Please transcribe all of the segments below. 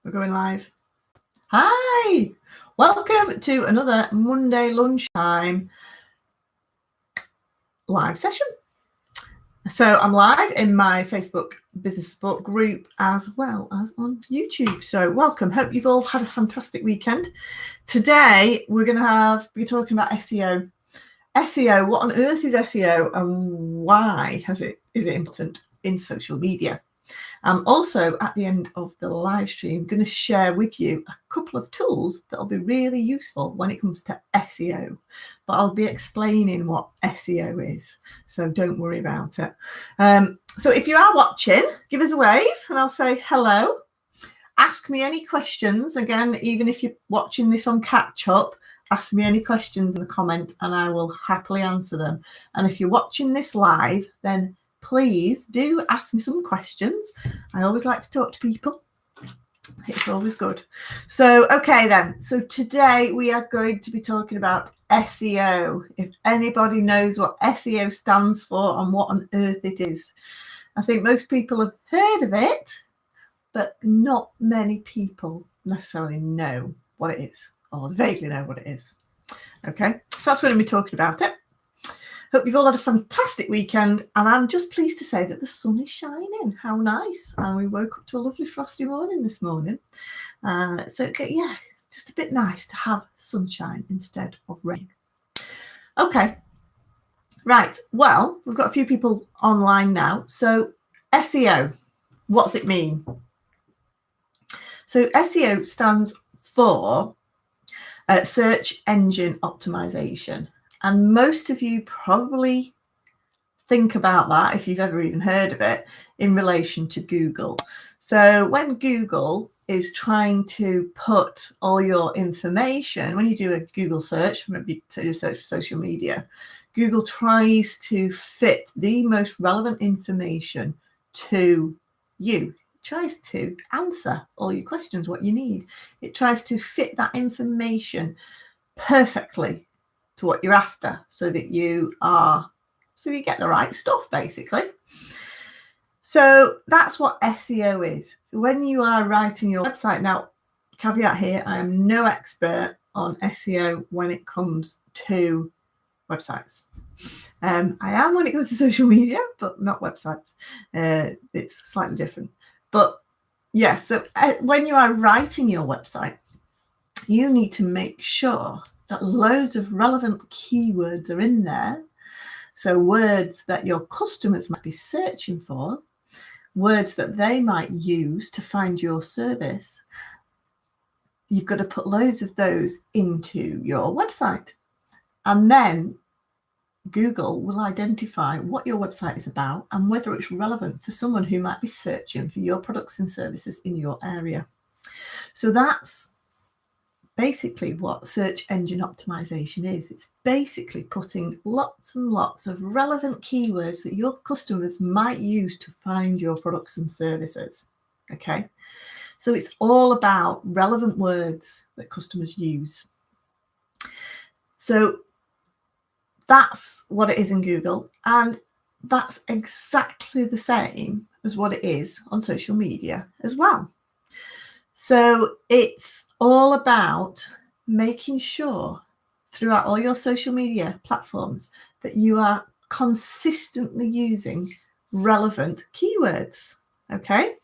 We're going live. Hi, welcome to another Monday lunchtime live session. So I'm live in my Facebook business support group as well as on YouTube. So welcome. Hope you've all had a fantastic weekend. Today we're going to be talking about SEO. SEO, what on earth is SEO and why is it important in social media? I'm also at the end of the live stream going to share with you a couple of tools that will be really useful when it comes to SEO, but I'll be explaining what SEO is, so don't worry about it. So if you are watching, give us a wave and I'll say hello. Ask me any questions. Again, even if you're watching this on catch up, ask me any questions in the comment and I will happily answer them. And if you're watching this live, then please do ask me some questions. I always like to talk to people. It's always good. So, okay then. So today we are going to be talking about SEO. If anybody knows what SEO stands for and what on earth it is. I think most people have heard of it, but not many people necessarily know what it is or vaguely know what it is. Okay, so that's what we're going to be talking about it. Hope you've all had a fantastic weekend, and I'm just pleased to say that the sun is shining. How nice. And we woke up to a lovely frosty morning this morning. So yeah, just a bit nice to have sunshine instead of rain. Okay, right. Well, we've got a few people online now. So SEO, what's it mean? So SEO stands for search engine optimization. And most of you probably think about that, if you've ever even heard of it, in relation to Google. So when Google is trying to put all your information, when you do a Google search, maybe you search for social media, Google tries to fit the most relevant information to you. It tries to answer all your questions, what you need. It tries to fit that information perfectly to what you're after, so that you get the right stuff, basically. So that's what SEO is. So when you are writing your website, now caveat here, I am no expert on SEO when it comes to websites. I am when it comes to social media, but not websites. It's slightly different. But yes, so when you are writing your website, you need to make sure that loads of relevant keywords are in there. So words that your customers might be searching for, words that they might use to find your service. You've got to put loads of those into your website. And then Google will identify what your website is about and whether it's relevant for someone who might be searching for your products and services in your area. So that's basically what search engine optimization is. It's basically putting lots and lots of relevant keywords that your customers might use to find your products and services. Okay, so it's all about relevant words that customers use. So that's what it is in Google, and that's exactly the same as what it is on social media as well. So it's all about making sure throughout all your social media platforms that you are consistently using relevant keywords. Okay.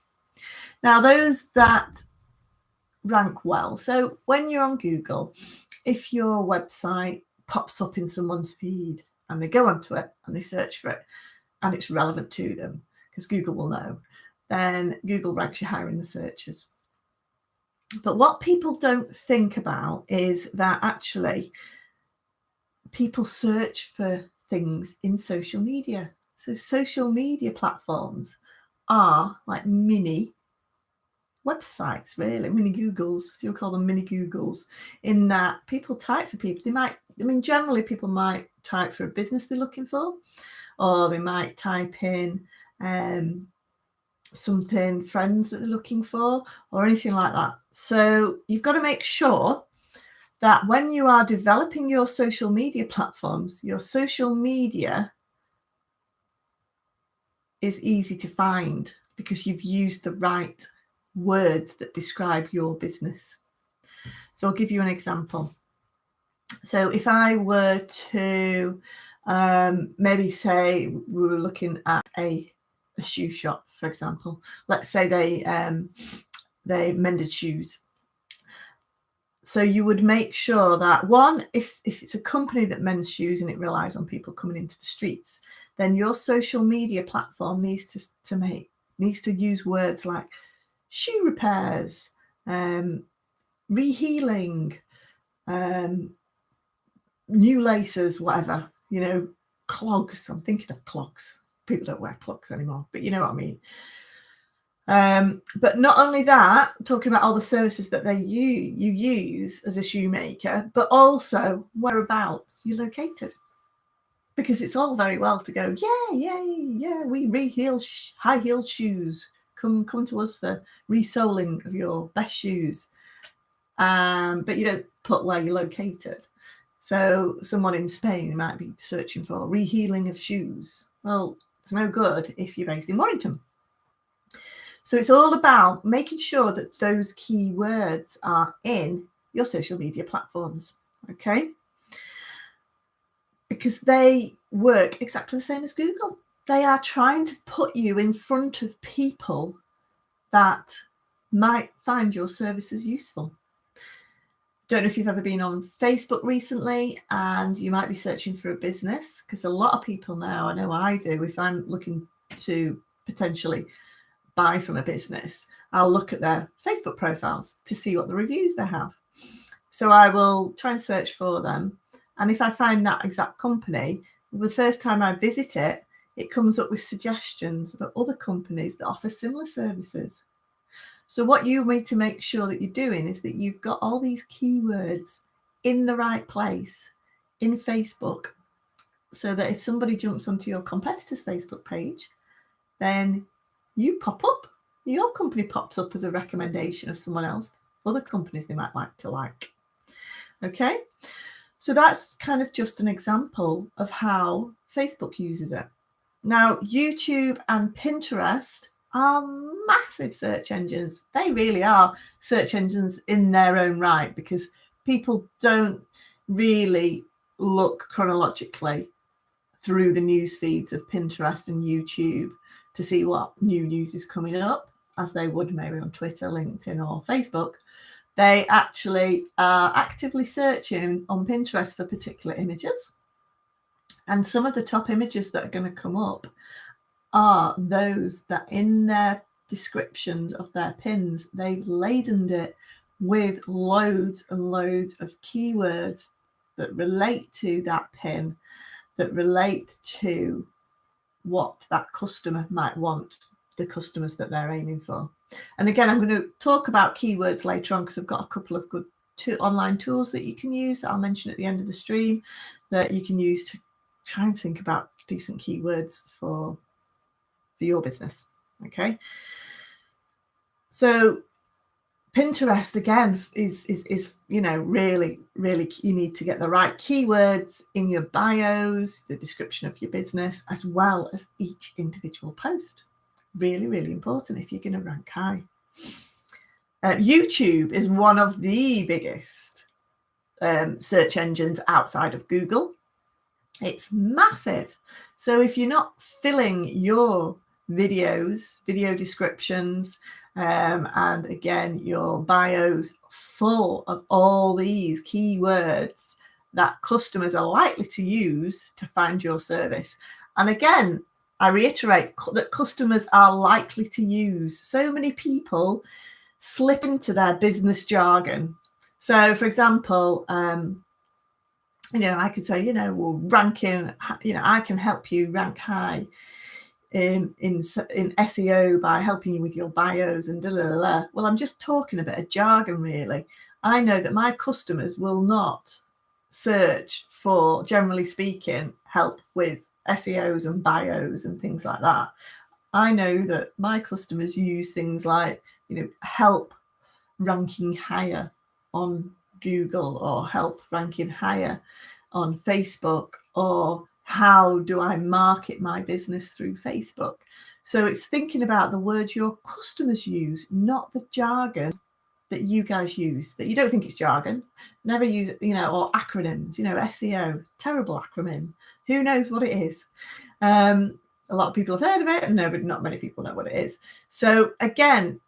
Now, those that rank well. So when you're on Google, if your website pops up in someone's feed and they go onto it and they search for it and it's relevant to them, because Google will know, then Google ranks you higher in the searches. But what people don't think about is that actually people search for things in social media. So social media platforms are like mini websites, really, mini Googles, if you call them mini Googles, in that people type for people. They might, generally people might type for a business they're looking for, or they might type in something, friends that they're looking for, or anything like that. So you've got to make sure that when you are developing your social media platforms, your social media is easy to find because you've used the right words that describe your business. So I'll give you an example. So if I were to maybe say we were looking at a shoe shop, for example, let's say they mended shoes. So you would make sure that, one, if it's a company that mends shoes and it relies on people coming into the streets, then your social media platform needs to use words like shoe repairs, rehealing, new laces, whatever, clogs. I'm thinking of clogs. People don't wear clogs anymore, but you know what I mean. But not only that, talking about all the services that you use as a shoemaker, but also whereabouts you're located. Because it's all very well to go, yeah, we reheal high-heeled shoes. Come to us for resoling of your best shoes. But you don't put where you're located. So someone in Spain might be searching for rehealing of shoes. Well, it's no good if you're based in Warrington. So it's all about making sure that those keywords are in your social media platforms, okay? Because they work exactly the same as Google. They are trying to put you in front of people that might find your services useful. Don't know if you've ever been on Facebook recently and you might be searching for a business, because a lot of people now, I know I do, if I'm looking to potentially buy from a business, I'll look at their Facebook profiles to see what the reviews they have. So I will try and search for them. And if I find that exact company, the first time I visit it, it comes up with suggestions about other companies that offer similar services. So what you need to make sure that you're doing is that you've got all these keywords in the right place in Facebook, so that if somebody jumps onto your competitor's Facebook page, then you pop up, your company pops up as a recommendation of someone else, other companies they might like to like. Okay, so that's kind of just an example of how Facebook uses it. Now, YouTube and Pinterest are massive search engines. They really are search engines in their own right, because people don't really look chronologically through the news feeds of Pinterest and YouTube to see what new news is coming up, as they would maybe on Twitter, LinkedIn, or Facebook. They actually are actively searching on Pinterest for particular images. And some of the top images that are going to come up are those that in their descriptions of their pins, they've ladened it with loads and loads of keywords that relate to that pin, that relate to what that customer might want, the customers that they're aiming for. And again, I'm going to talk about keywords later on, because I've got a couple of good online tools that you can use that I'll mention at the end of the stream, that you can use to try and think about decent keywords for your business. Okay, so Pinterest again is really you need to get the right keywords in your bios, the description of your business, as well as each individual post. Really important if you're going to rank high. YouTube is one of the biggest search engines outside of Google. It's massive. So if you're not filling your videos, video descriptions, and again, your bios full of all these keywords that customers are likely to use to find your service. And again, I reiterate that customers are likely to use. So many people slip into their business jargon. So, for example, I could say, well, ranking, I can help you rank high in SEO by helping you with your bios and Well, I'm just talking a bit of jargon, really. I know that my customers will not search for, generally speaking, help with SEOs and bios and things like that. I know that my customers use things like, help ranking higher on Google, or help ranking higher on Facebook, or how do I market my business through Facebook? So it's thinking about the words your customers use, not the jargon that you guys use, that you don't think it's jargon. Never use it, or acronyms, SEO, terrible acronym. Who knows what it is? A lot of people have heard of it, and not many people know what it is. So again,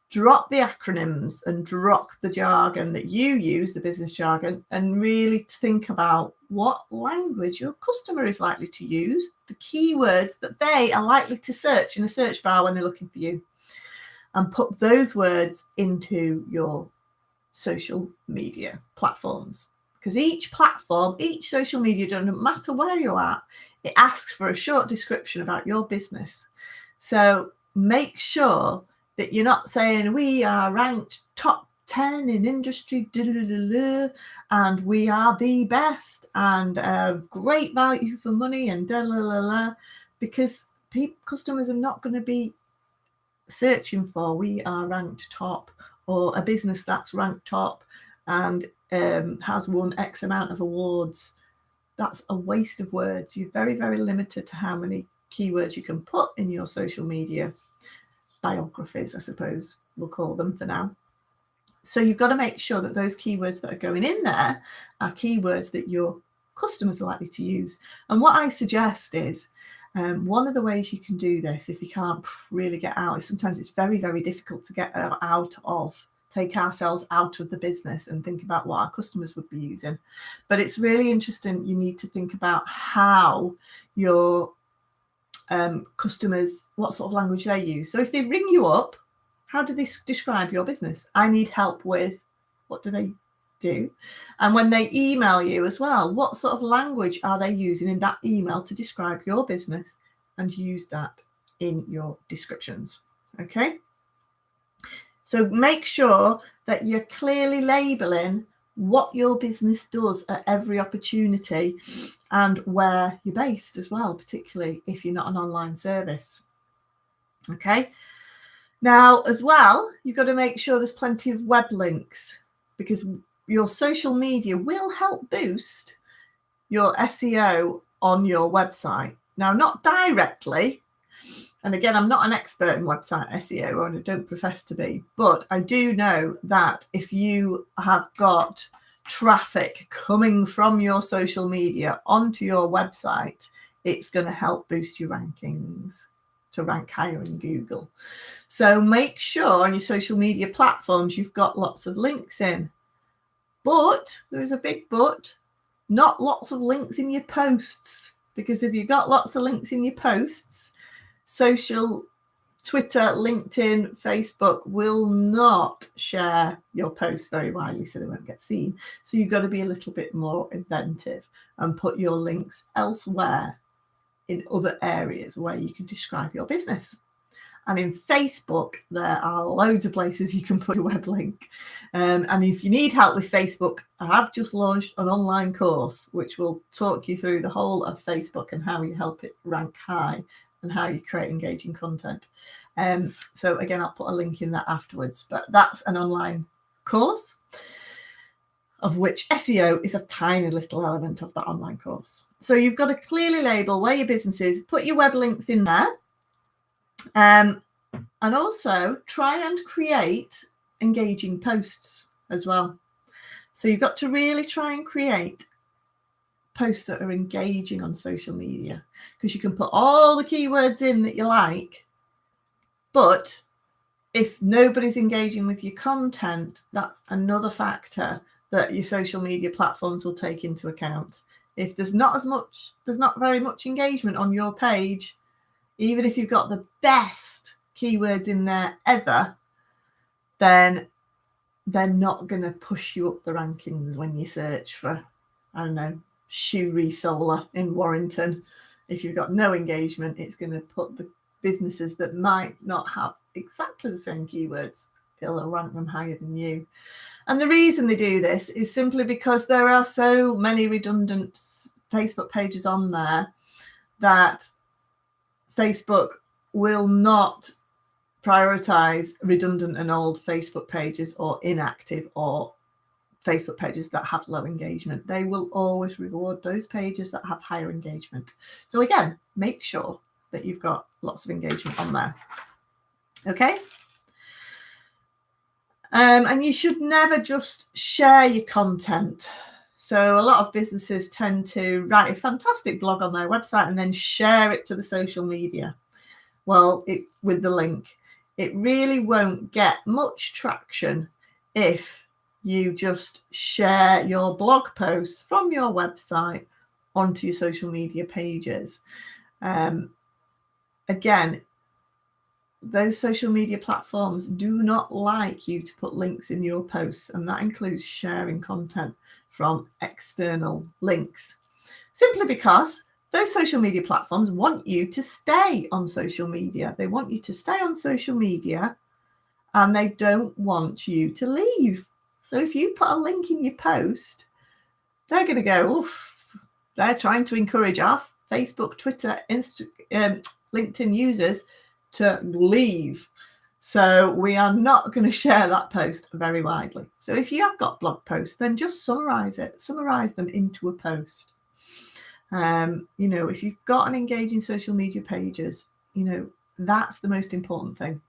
drop the acronyms and drop the jargon that you use, the business jargon, and really think about what language your customer is likely to use, the keywords that they are likely to search in a search bar when they're looking for you, and put those words into your social media platforms. Because each platform, each social media, doesn't matter where you're at, it asks for a short description about your business. So make sure that you're not saying we are ranked top 10 in industry, and we are the best and great value for money and because customers are not going to be searching for we are ranked top, or a business that's ranked top and has won X amount of awards. That's a waste of words. You're very, very limited to how many keywords you can put in your social media biographies, I suppose we'll call them for now. So you've got to make sure that those keywords that are going in there are keywords that your customers are likely to use. And what I suggest is, one of the ways you can do this, if you can't really get out, is sometimes it's very, very difficult to get take ourselves out of the business and think about what our customers would be using. But it's really interesting. You need to think about how your customers, what sort of language they use. So if they ring you up, how do they describe your business? I need help with, what do they do? And when they email you as well, what sort of language are they using in that email to describe your business? And use that in your descriptions. Okay. So make sure that you're clearly labeling what your business does at every opportunity and where you're based as well, particularly if you're not an online service. Okay. Now, as well, you've got to make sure there's plenty of web links, because your social media will help boost your SEO on your website. Now, not directly. And again, I'm not an expert in website SEO, and I don't profess to be, but I do know that if you have got traffic coming from your social media onto your website, it's going to help boost your rankings to rank higher in Google. So make sure on your social media platforms you've got lots of links in. But there is a big but, not lots of links in your posts, because if you've got lots of links in your posts, social, Twitter, LinkedIn, Facebook will not share your posts very widely, so they won't get seen. So you've got to be a little bit more inventive and put your links elsewhere in other areas where you can describe your business. And in Facebook, there are loads of places you can put a web link. And if you need help with Facebook, I have just launched an online course which will talk you through the whole of Facebook and how you help it rank high and how you create engaging content. So again, I'll put a link in that afterwards, but that's an online course, of which SEO is a tiny little element of that online course. So you've got to clearly label where your business is, put your web links in there, and also try and create engaging posts as well. So you've got to really try and create posts that are engaging on social media, because you can put all the keywords in that you like, but if nobody's engaging with your content, that's another factor that your social media platforms will take into account. If there's not very much engagement on your page, even if you've got the best keywords in there ever, then they're not going to push you up the rankings when you search for, I don't know, shoe resoler in Warrington. If you've got no engagement, it's going to put the businesses that might not have exactly the same keywords, it'll rank them higher than you. And the reason they do this is simply because there are so many redundant Facebook pages on there that Facebook will not prioritize redundant and old Facebook pages or inactive or Facebook pages that have low engagement. They will always reward those pages that have higher engagement. So again, make sure that you've got lots of engagement on there. Okay. And you should never just share your content. So a lot of businesses tend to write a fantastic blog on their website and then share it to the social media. Well, with the link, it really won't get much traction if you just share your blog posts from your website onto your social media pages. Again, those social media platforms do not like you to put links in your posts, and that includes sharing content from external links, simply because those social media platforms want you to stay on social media. They want you to stay on social media and they don't want you to leave. So if you put a link in your post, they're going to go, oof, they're trying to encourage our Facebook, Twitter, LinkedIn users to leave. So we are not going to share that post very widely. So if you have got blog posts, then just summarize them into a post. If you've got an engaging social media pages, that's the most important thing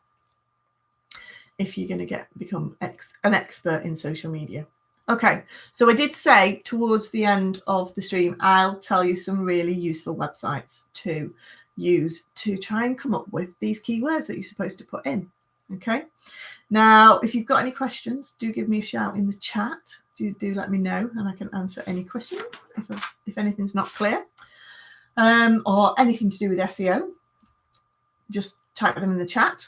if you're going to become an expert in social media. Okay, so I did say towards the end of the stream, I'll tell you some really useful websites to use to try and come up with these keywords that you're supposed to put in. Okay, now if you've got any questions, do give me a shout in the chat. Do let me know, and I can answer any questions if anything's not clear, or anything to do with SEO. Just type them in the chat.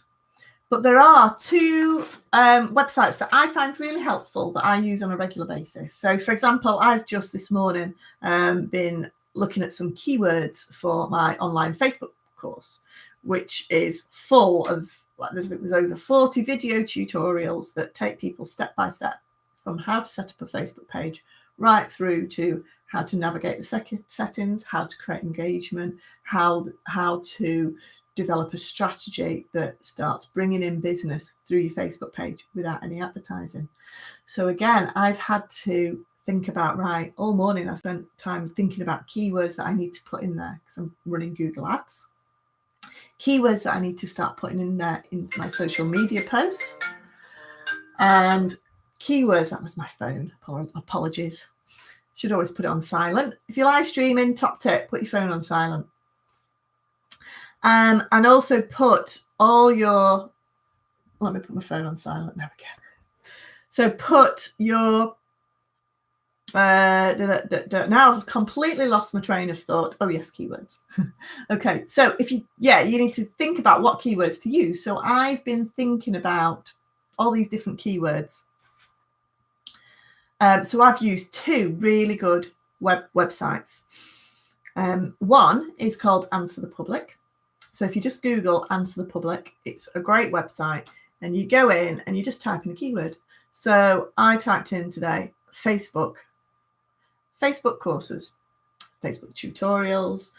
But there are two websites that I find really helpful that I use on a regular basis. So, for example, I've just this morning been looking at some keywords for my online Facebook course, which is full of, there's over 40 video tutorials that take people step by step from how to set up a Facebook page right through to how to navigate the settings, how to create engagement, how to develop a strategy that starts bringing in business through your Facebook page without any advertising. So again, I've had to think about, all morning I spent time thinking about keywords that I need to put in there because I'm running Google Ads. Keywords that I need to start putting in there in my social media posts. And keywords, that was my phone, apologies. Should always put it on silent. If you're live streaming, top tip, put your phone on silent. And also put all your, let me put my phone on silent, there we go. So put your, now I've completely lost my train of thought. Oh yes, keywords. Okay, so you need to think about what keywords to use. So I've been thinking about all these different keywords. So I've used two really good websites. One is called Answer the Public. So if you just Google Answer the Public, it's a great website, and you go in and you just type in a keyword. So I typed in today Facebook courses, Facebook tutorials,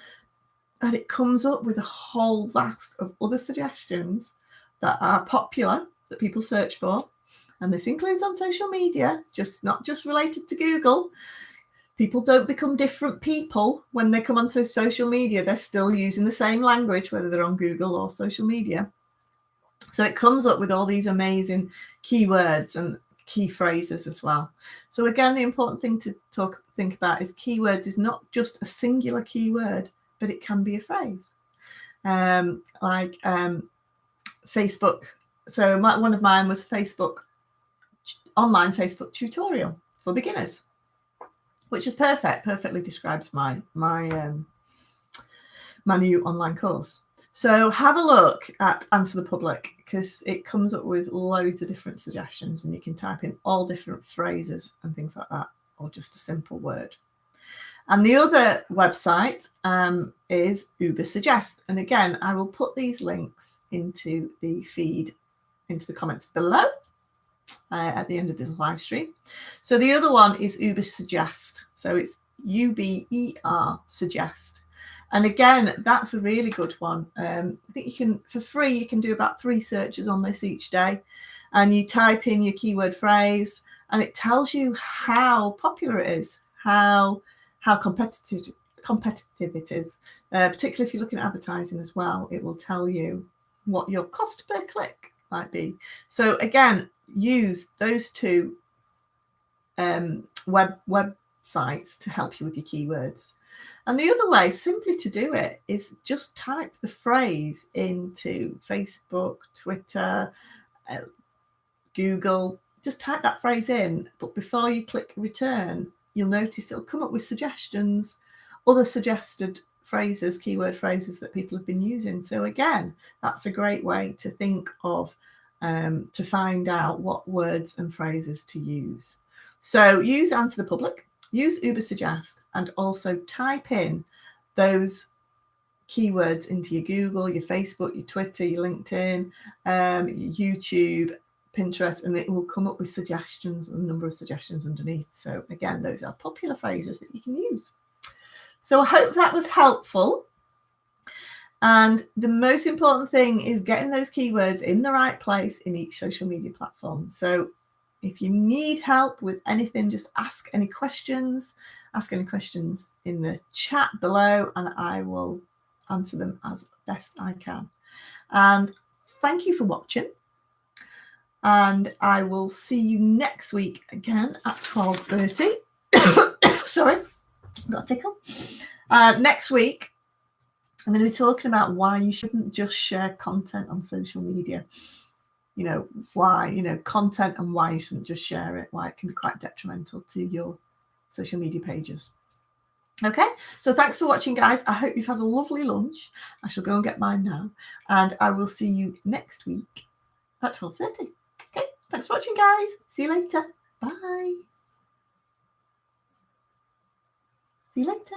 and it comes up with a whole vast of other suggestions that are popular that people search for. And this includes on social media, not just related to Google. People don't become different people when they come onto social media. They're still using the same language, whether they're on Google or social media. So it comes up with all these amazing keywords and key phrases as well. So again, the important thing to think about is keywords is not just a singular keyword, but it can be a phrase. Facebook. So one of mine was online Facebook tutorial for beginners, which is perfectly describes my new online course. So have a look at Answer the Public, because it comes up with loads of different suggestions, and you can type in all different phrases and things like that, or just a simple word. And the other website is Ubersuggest. And again, I will put these links into the feed, into the comments below at the end of this live stream. So the other one is Ubersuggest. So it's UBER Suggest. And again, that's a really good one. I think you can, for free, you can do about 3 searches on this each day. And you type in your keyword phrase, and it tells you how popular it is, how competitive competitive it is, particularly if you're looking at advertising as well. It will tell you what your cost per click might be. So again, use those two websites to help you with your keywords. And the other way simply to do it is just type the phrase into Facebook, Twitter, Google. Just type that phrase in, but before you click return, you'll notice it'll come up with suggestions, other suggested phrases, keyword phrases that people have been using. So again, that's a great way to think of, to find out what words and phrases to use. So use Answer the Public, use Uber Suggest, and also type in those keywords into your Google, your Facebook, your Twitter, your LinkedIn, your YouTube, Pinterest, and it will come up with suggestions, a number of suggestions underneath. So again, those are popular phrases that you can use. So I hope that was helpful. And the most important thing is getting those keywords in the right place in each social media platform. So if you need help with anything, just ask any questions in the chat below, and I will answer them as best I can. And thank you for watching. And I will see you next week again at 12:30. Sorry, got a tickle. Next week, I'm going to be talking about why you shouldn't just share content on social media. Why, content, and why you shouldn't just share it, why it can be quite detrimental to your social media pages. Okay, so thanks for watching, guys. I hope you've had a lovely lunch. I shall go and get mine now, and I will see you next week at 12:30. Okay, thanks for watching, guys. See you later. Bye. See you later.